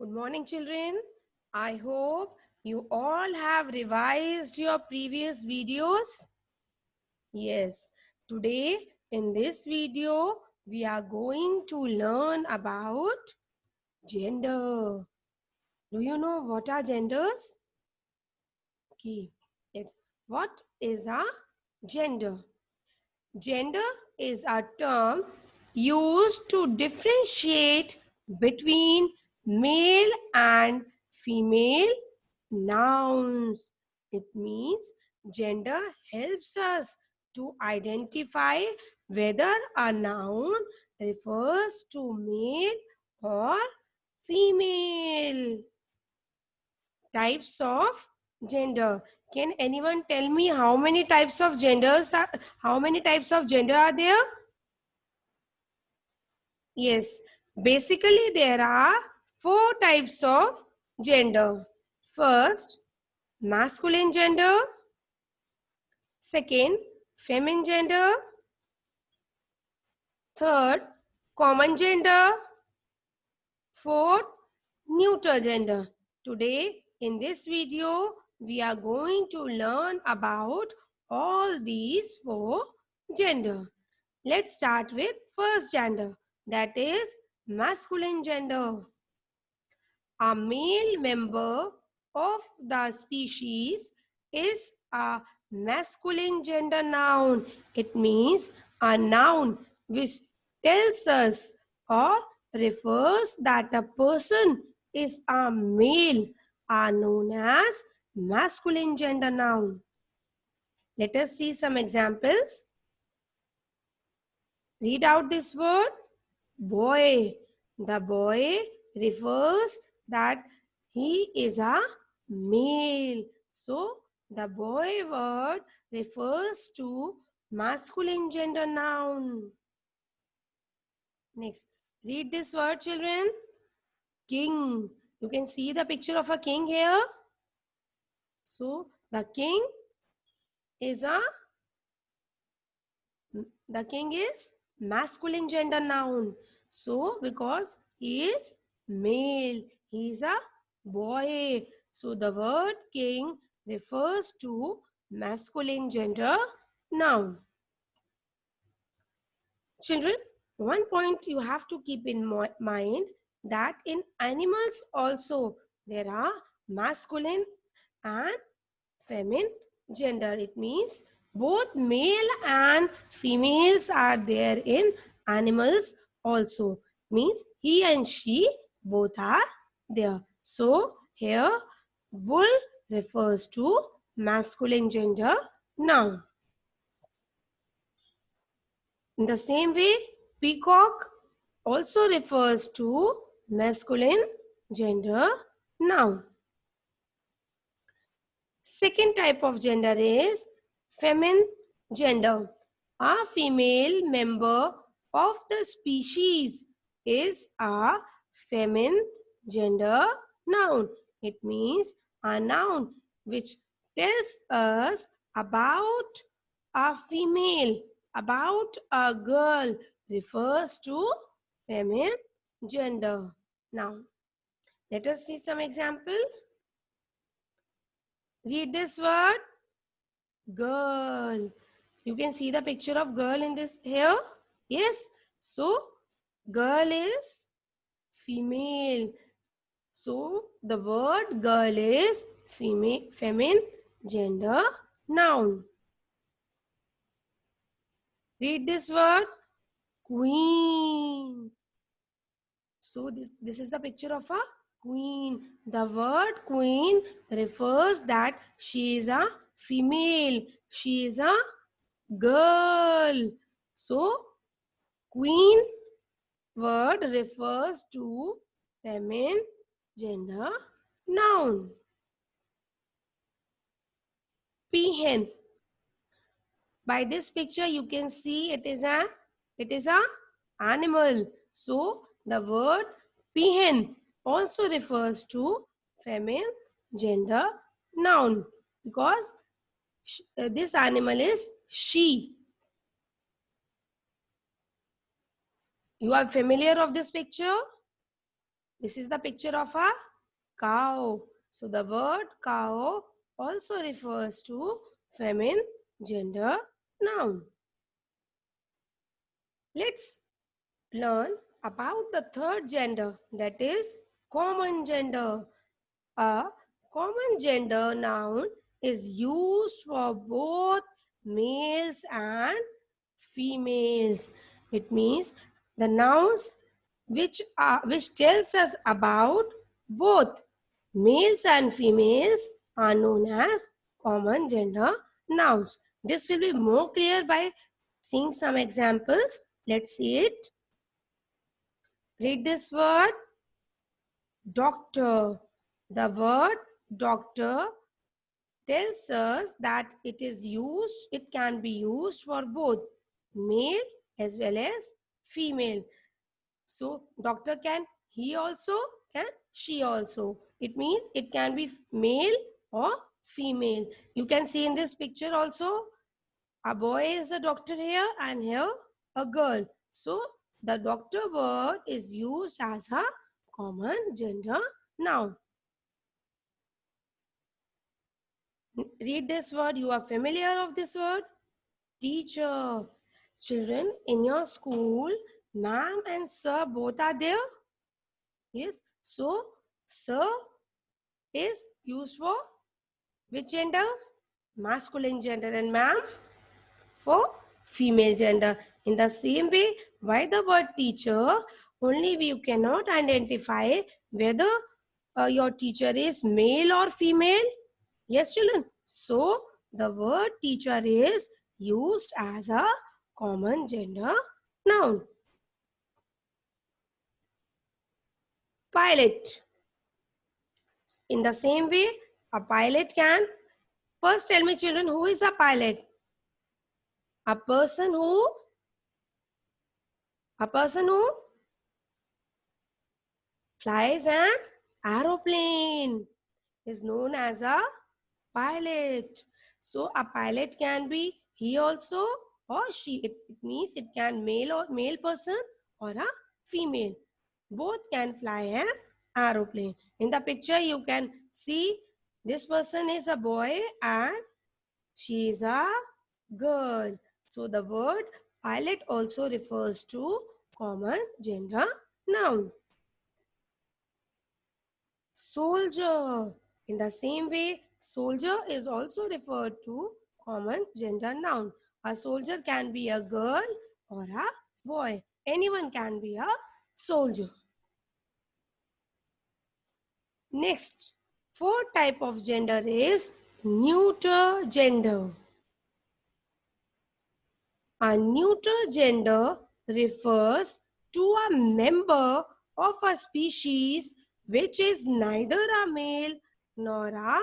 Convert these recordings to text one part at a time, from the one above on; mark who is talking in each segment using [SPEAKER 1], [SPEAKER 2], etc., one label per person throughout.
[SPEAKER 1] Good morning, children. I hope you all have revised your previous videos. Yes, today in this video, we are going to learn about gender. Do you know what are genders? Okay, what is a gender? Gender is a term used to differentiate between male and female nouns. It means gender helps us to identify whether a noun refers to male or female. Types of gender. Can anyone tell me how many types of gender are there? Yes, basically there are four types of gender. First, masculine gender. Second, feminine gender. Third, common gender. Fourth, neuter gender. Today in this video, we are going to learn about all these four gender. Let's start with first gender, that is masculine gender. A male member of the species is a masculine gender noun. It means a noun which tells us or refers that a person is a male are known as masculine gender noun. Let us see some examples. Read out this word, boy. The boy refers that he is a male. So the boy word refers to masculine gender noun. Next, read this word, children. King. You can see the picture of a king here. So the king is masculine gender noun. So because he is male, he is a boy. So the word king refers to masculine gender noun. Children, one point you have to keep in mind that in animals also there are masculine and feminine gender. It means both male and females are there in animals also. Means he and she both are there. So here bull refers to masculine gender noun. In the same way, peacock also refers to masculine gender noun. Second type of gender is feminine gender. A female member of the species is a feminine gender noun. It means a noun which tells us about a female, about a girl, refers to feminine gender noun. Let us see some example. Read this word, girl. You can see the picture of girl in this here. Yes. So girl is female. So the word girl is female, feminine gender noun. Read this word, queen. So this is the picture of a queen. The word queen refers that she is a female. She is a girl. So queen word refers to feminine gender noun. Peahen. By this picture you can see it is a animal. So the word peahen also refers to feminine gender noun because this animal is she. You are familiar of this picture? This is the picture of a cow. So the word cow also refers to feminine gender noun. Let's learn about the third gender, that is common gender. A common gender noun is used for both males and females. It means the nouns which tells us about both males and females are known as common gender nouns. This will be more clear by seeing some examples. Let's see it. Read this word, doctor. The word doctor tells us that it can be used for both male as well as female. So doctor can he also, can she also. It means it can be male or female. You can see in this picture also a boy is a doctor here and here a girl. So the doctor word is used as a common gender noun. Read this word. You are familiar of this word? Teacher. Children, in your school, ma'am and sir both are there? Yes. So, sir is used for which gender? Masculine gender, and ma'am for female gender. In the same way, by the word teacher, only you cannot identify whether your teacher is male or female. Yes, children. So, the word teacher is used as a common gender noun. Pilot. In the same way, a pilot can. First, tell me, children, who is a pilot? A person who flies an aeroplane is known as a pilot. So a pilot can be he also or she. It means it can male person or a female. Both can fly an aeroplane. In the picture you can see this person is a boy and she is a girl. So the word pilot also refers to common gender noun. Soldier. In the same way, soldier is also referred to common gender noun. A soldier can be a girl or a boy. Anyone can be a soldier. Next, fourth type of gender is neuter gender. A neuter gender refers to a member of a species which is neither a male nor a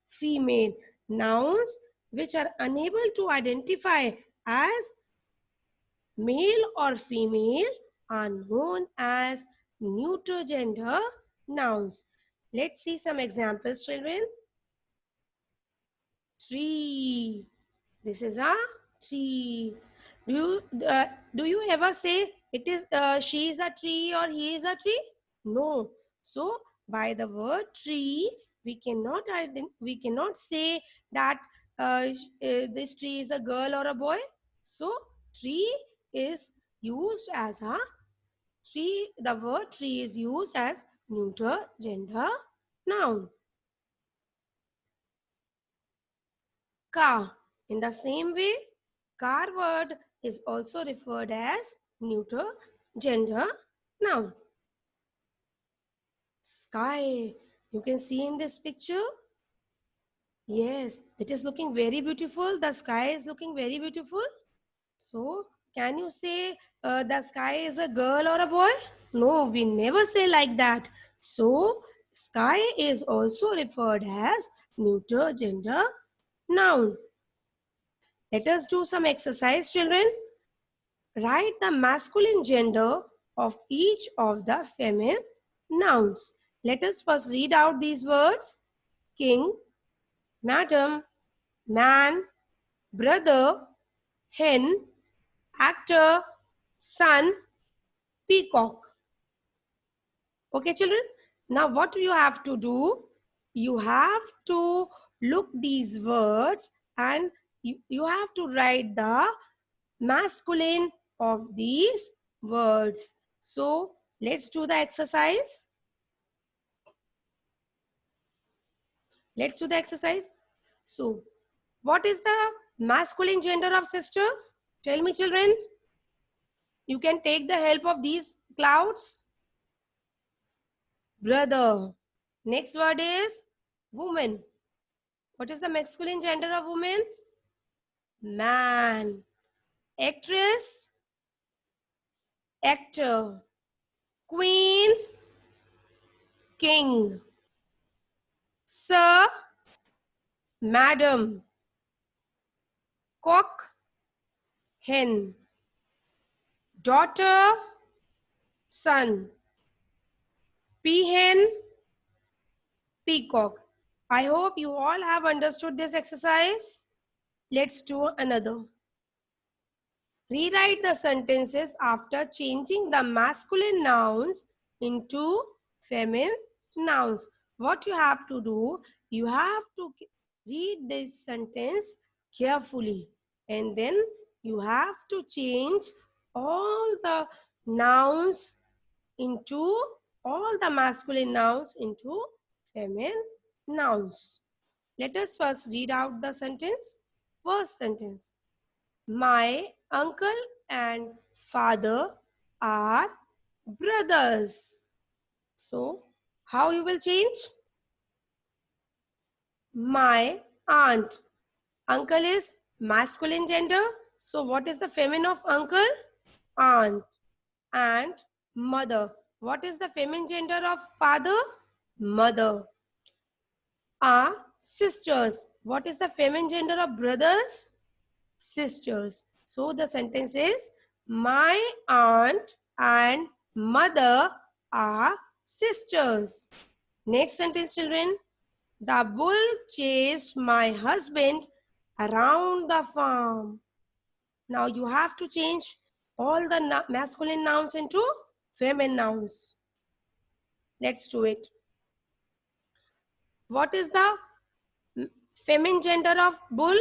[SPEAKER 1] female. Nouns which are unable to identify as male or female are known as neuter gender nouns. Let's see some examples, children. Tree. This is a tree. Do you ever say it is she is a tree or he is a tree? No. So by the word tree, we cannot say that this tree is a girl or a boy. So tree is used as a tree. The word tree is used as neuter gender noun. Car. In the same way, car word is also referred as neuter gender noun. Sky. You can see in this picture. Yes, it is looking very beautiful. The sky is looking very beautiful. So, can you say the sky is a girl or a boy? No, we never say like that. So, sky is also referred as neuter gender noun. Let us do some exercise, children. Write the masculine gender of each of the feminine nouns. Let us first read out these words. King, madam, man, brother, hen, actor, sun, peacock. Okay, children. Now what you have to do, you have to look these words and you have to write the masculine of these words. So let's do the exercise. Let's do the exercise. So what is the masculine gender of sister? Tell me, children. You can take the help of these clouds. Brother. Next word is woman. What is the masculine gender of woman? Man. Actress. Actor. Queen. King. Sir. Madam. Cock. Hen. Daughter. Son. Peahen. Peacock. I hope you all have understood this exercise. Let's do another. Rewrite the sentences after changing the masculine nouns into feminine nouns. What you have to do, you have to read this sentence carefully and then you have to change all the nouns into, all the masculine nouns into feminine nouns. Let us first read out the sentence. First sentence. My uncle and father are brothers. So, how you will change? My aunt. Uncle is masculine gender. So, what is the feminine of uncle? Aunt. And mother. What is the feminine gender of father? Mother. Are sisters. What is the feminine gender of brothers? Sisters. So the sentence is, my aunt and mother are sisters. Next sentence, children. The bull chased my husband around the farm. Now you have to change all the masculine nouns into feminine nouns. Let's do it. What is the feminine gender of bull?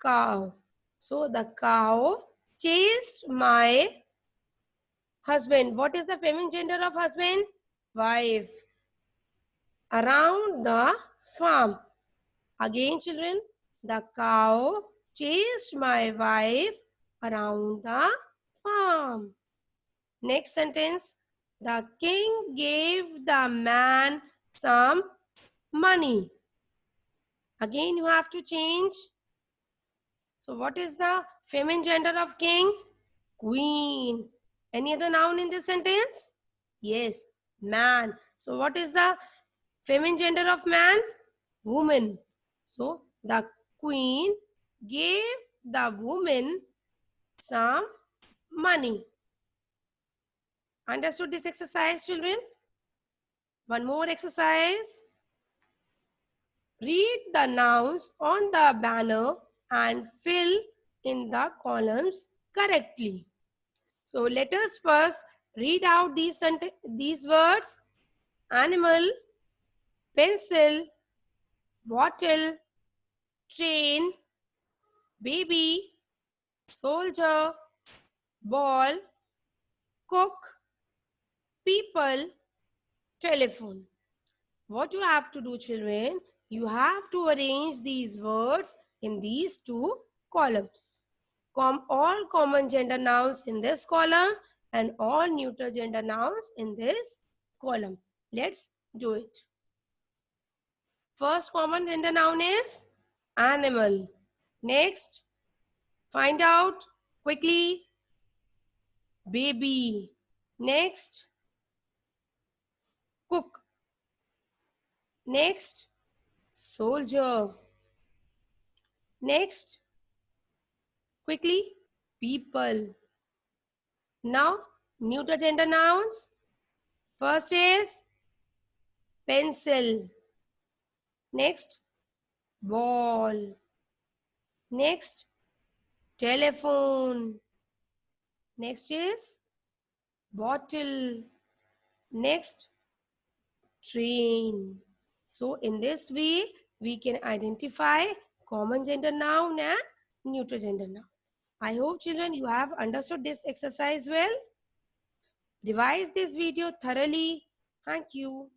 [SPEAKER 1] Cow. So the cow chased my husband. What is the feminine gender of husband? Wife. Around the farm. Again, children, the cow chased my wife around the farm. Next sentence. The king gave the man some money. Again, you have to change. So what is the feminine gender of king? Queen. Any other noun in this sentence? Yes, man. So what is the feminine gender of man? Woman. So the queen gave the woman some money. Understood this exercise, children? One more exercise. Read the nouns on the banner and fill in the columns correctly. So let us first read out these words. Animal, pencil, bottle, train, baby, soldier, ball, cook, people, telephone. What you have to do, children, you have to arrange these words in these two columns. All common gender nouns in this column and all neuter gender nouns in this column. Let's do it. First common gender noun is animal. Next, find out quickly, baby. Next, cook. Next, soldier. Next, quickly, people. Now, neuter gender nouns. First is pencil. Next, ball. Next, telephone. Next is bottle. Next, train. So in this way, we can identify common gender noun and neutral gender noun. I hope children you have understood this exercise well. Revise this video thoroughly. Thank you.